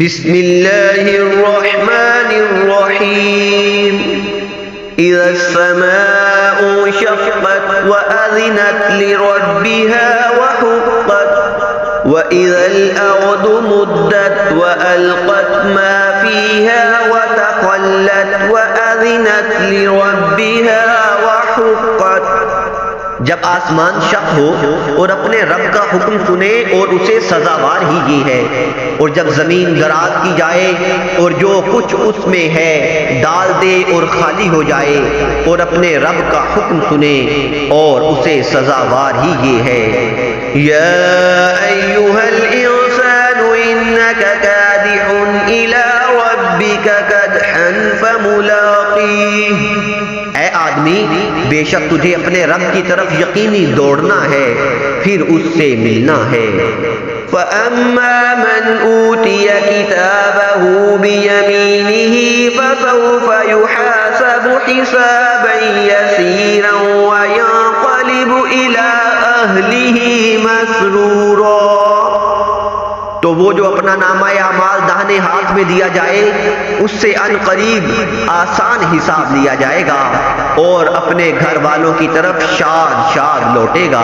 بسم اللہ الرحمن الرحیم اذا السماء انشقت وأذنت لربها وحقت وإذا الأرض مدت وألقت ما فيها وتخلت وأذنت لربها وحقت۔ جب آسمان شق ہو اور اپنے رب کا حکم سنے اور اسے سزاوار ہی یہ ہے، اور جب زمین دراز کی جائے اور جو کچھ اس میں ہے ڈال دے اور خالی ہو جائے، اور اپنے رب کا حکم سنے اور اسے سزاوار ہی یہ ہے۔ یا ایھا الانسان انک کادح الی ربک کدحا فملاقیہ۔ اے آدمی، بے شک تجھے اپنے رب کی طرف یقینی دوڑنا ہے، پھر اس سے ملنا ہے۔ فَأَمَّا مَنْ أُوتِيَ كِتَابَهُ بِيَمِينِهِ فَسَوْفَ يُحَاسَبُ حِسَابًا يَسِيرًا وَيَنقَلِبُ إِلَىٰ أَهْلِهِ مَسْرُورًا۔ تو وہ جو اپنا نامہ اعمال داہنے ہاتھ میں دیا جائے، اس سے ان قریب آسان حساب لیا جائے گا اور اپنے گھر والوں کی طرف شاد شاد لوٹے گا۔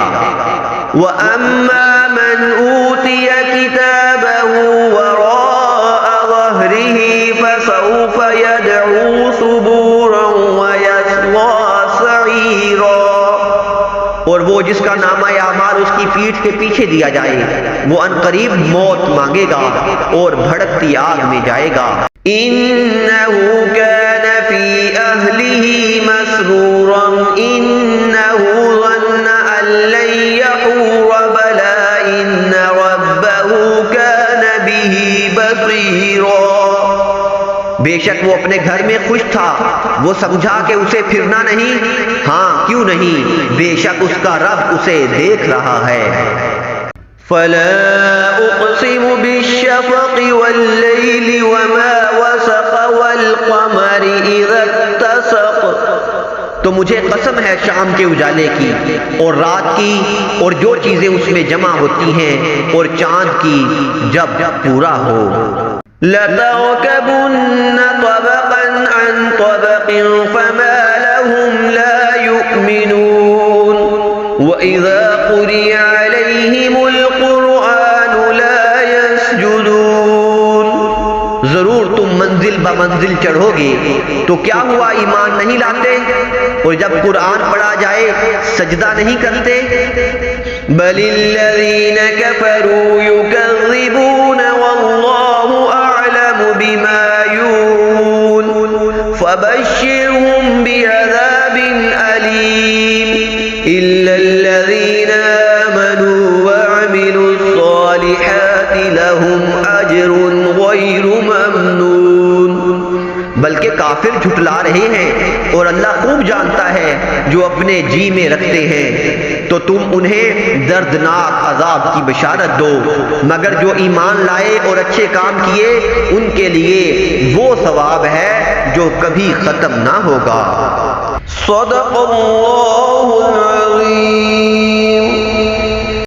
وَأَمَّا مَنْ أُوتِيَ كِتَابَهُ وَرَاءَ ظَهْرِهِ فَسَوْفَ يَدْعُو ثُبُورًا وَيَصْلَىٰ سَعِيرًا۔ اور وہ جس کا نامہ اعمال اس کی پیٹھ کے پیچھے دیا جائے، وہ ان قریب موت مانگے گا اور بھڑکتی آگ میں جائے گا۔ انہ کان فی اہلہ مسرورا انہ ظن ان لن یحور بلا ان ربہ کان بہ بصیرا۔ بے شک وہ اپنے گھر میں خوش تھا، وہ سمجھا کہ اسے پھرنا نہیں، ہاں کیوں نہیں، بے شک اس کا رب اسے دیکھ رہا ہے۔ فَلَا أُقْسِمُ بِالشَّفَقِ وَاللَّيْلِ وَمَا وَسَقَ وَالْقَمَرِ إِذَا اتَّسَقَ۔ تو مجھے قسم ہے شام کے اجالے کی اور رات کی اور جو چیزیں اس میں جمع ہوتی ہیں، اور چاند کی جب پورا ہو۔ لَتَرْكَبُنَّ طَبَقًا عَنْ طَبَقٍ فَمَا لَهُمْ لَا يُؤْمِنُونَ وَإِذَا قُرِئَ عَلَيْهِمُ الْقُرْآنُ لَا يَسْجُدُونَ۔ ضرور تم منزل بمنزل چڑھو گے، تو کیا ہوا ایمان نہیں لاتے؟ اور جب قرآن پڑھا جائے سجدہ نہیں کرتے؟ بَلِ الَّذِينَ كَفَرُوا يُكَذِّبُونَ وَاللَّهُ أَعْلَمُ بِمَا يُوعُونَ فَبَشِّرْهُم بِعَذَابٍ أَلِيمٍ إِلَّا الَّذِينَ آمَنُوا وَعَمِلُوا الصَّالِحَاتِ لَهُمْ أَجْرٌ غَيْرُ مَمْنُونٍ۔ بلکہ کافر جھٹلا رہے ہیں اور اللہ خوب جانتا ہے جو اپنے جی میں رکھتے ہیں، تو تم انہیں دردناک عذاب کی بشارت دو، مگر جو ایمان لائے اور اچھے کام کیے ان کے لیے وہ ثواب ہے جو کبھی ختم نہ ہوگا۔ صدق اللہ العظیم۔